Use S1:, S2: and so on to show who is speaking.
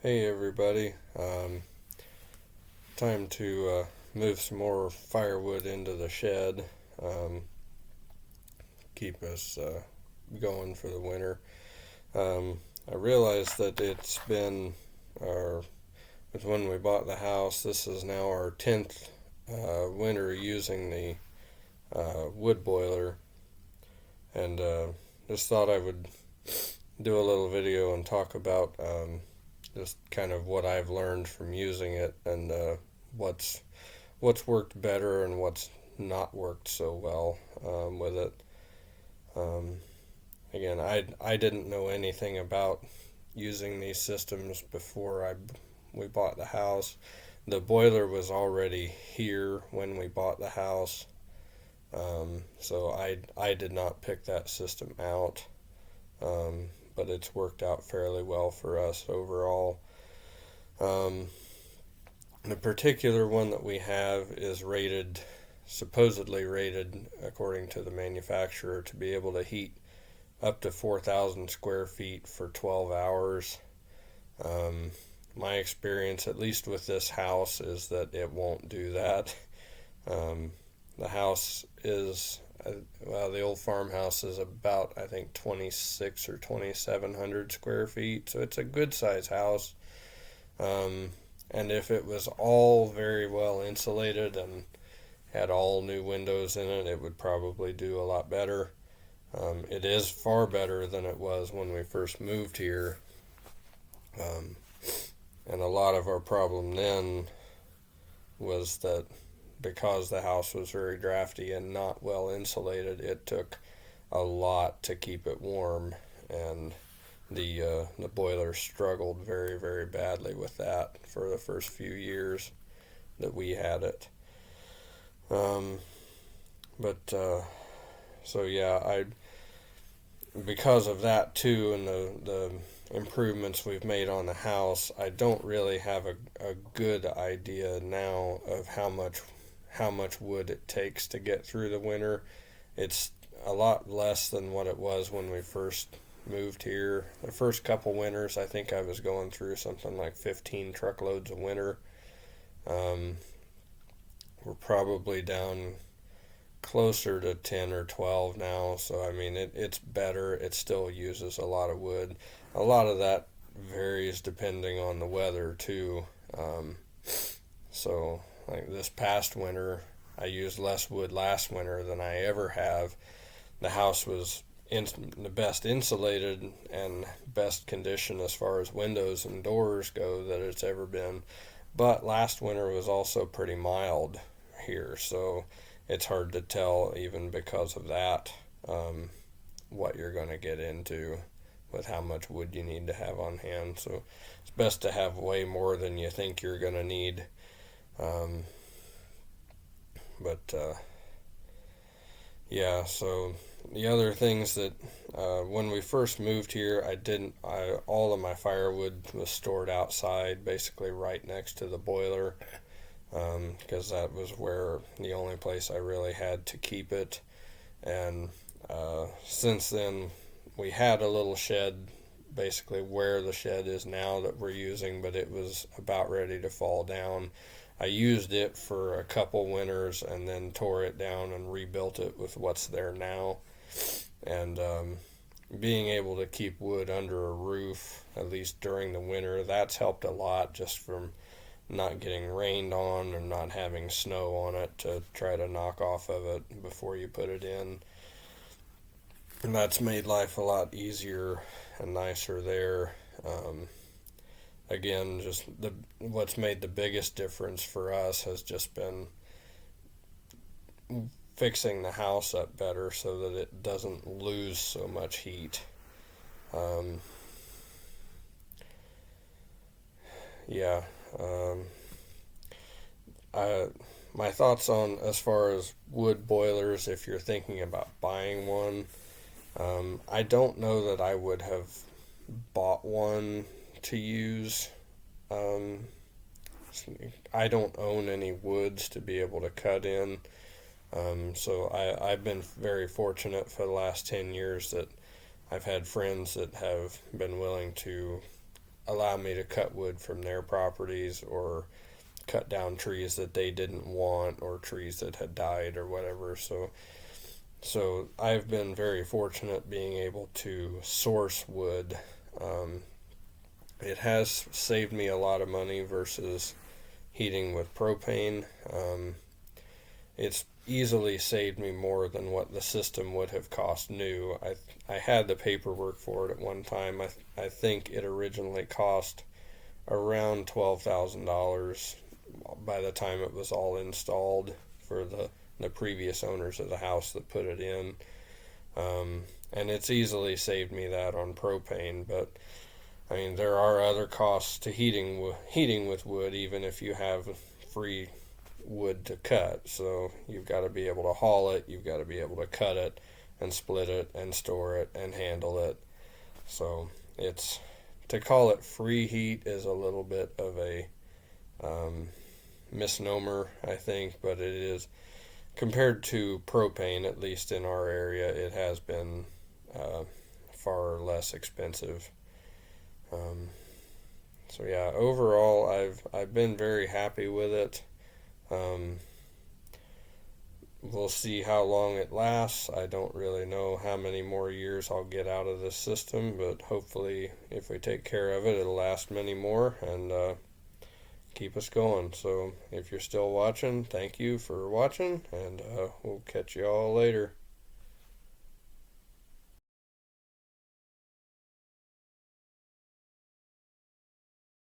S1: Hey everybody, time to move some more firewood into the shed, um, keep us going for the winter. I realized that it's been our, with when we bought the house, this is now our 10th winter using the wood boiler, and just thought I would do a little video and talk about just kind of what I've learned from using it and what's what's worked better and what's not worked so well with it. Um, Again, I didn't know anything about using these systems before we bought the house. The boiler was already here when we bought the house, so I did not pick that system out. But it's worked out fairly well for us overall. Um, the particular one that we have is rated, supposedly rated according to the manufacturer, to be able to heat up to 4,000 square feet for 12 hours. Um, my experience, at least with this house, is that it won't do that. Um, the house is, well, the old farmhouse is about, I think, 26 or 2,700 square feet, so it's a good size house. Um, and if it was all very well insulated and had all new windows in it, it would probably do a lot better. It is far better than it was when we first moved here. Um, and a lot of our problem then was that because the house was very drafty and not well insulated, it took a lot to keep it warm, and the boiler struggled very badly with that for the first few years that we had it. Um, but so yeah, I because of that too, and the improvements we've made on the house, I don't really have a good idea now of how much wood it takes to get through the winter. It's a lot less than what it was when we first moved here. The first couple winters, I think I was going through something like 15 truckloads a winter. Um, we're probably down closer to 10 or 12 now, so I mean it's better. It still uses a lot of wood. A lot of that varies depending on the weather too. So like this past winter, I used less wood last winter than I ever have. The house was in the best insulated and best condition as far as windows and doors go that it's ever been. But last winter was also pretty mild here, so it's hard to tell even because of that, what you're going to get into with how much wood you need to have on hand. So it's best to have way more than you think you're going to need. Um, but yeah, so the other things that when we first moved here, all of my firewood was stored outside, basically right next to the boiler, because that was where the only place I really had to keep it. And since then, we had a little shed basically where the shed is now that we're using, but it was about ready to fall down. I used it for a couple winters and then tore it down and rebuilt it with what's there now. And being able to keep wood under a roof, at least during the winter, that's helped a lot, just from not getting rained on and not having snow on it to try to knock off of it before you put it in. And that's made life a lot easier and nicer there. Again, just what's made the biggest difference for us has just been fixing the house up better so that it doesn't lose so much heat. Um, yeah. Um, I, my thoughts on as far as wood boilers, if you're thinking about buying one, I don't know that I would have bought one to use. Um, I don't own any woods to be able to cut in. So I've been very fortunate for the last 10 years that I've had friends that have been willing to allow me to cut wood from their properties or cut down trees that they didn't want or trees that had died or whatever. So I've been very fortunate being able to source wood. It has saved me a lot of money versus heating with propane. It's easily saved me more than what the system would have cost new. I had the paperwork for it at one time. I think it originally cost around $12,000 by the time it was all installed for the previous owners of the house that put it in. And it's easily saved me that on propane, but I mean there are other costs to heating with wood, even if you have free wood to cut. So you've got to be able to haul it, you've got to be able to cut it and split it and store it and handle it. So it's, to call it free heat is a little bit of a misnomer, I think, but it is, compared to propane, at least in our area, it has been far less expensive. So yeah, overall, I've been very happy with it. We'll see how long it lasts. I don't really know how many more years I'll get out of this system, but hopefully, if we take care of it, it'll last many more and keep us going. So if you're still watching, thank you for watching, and we'll catch you all later.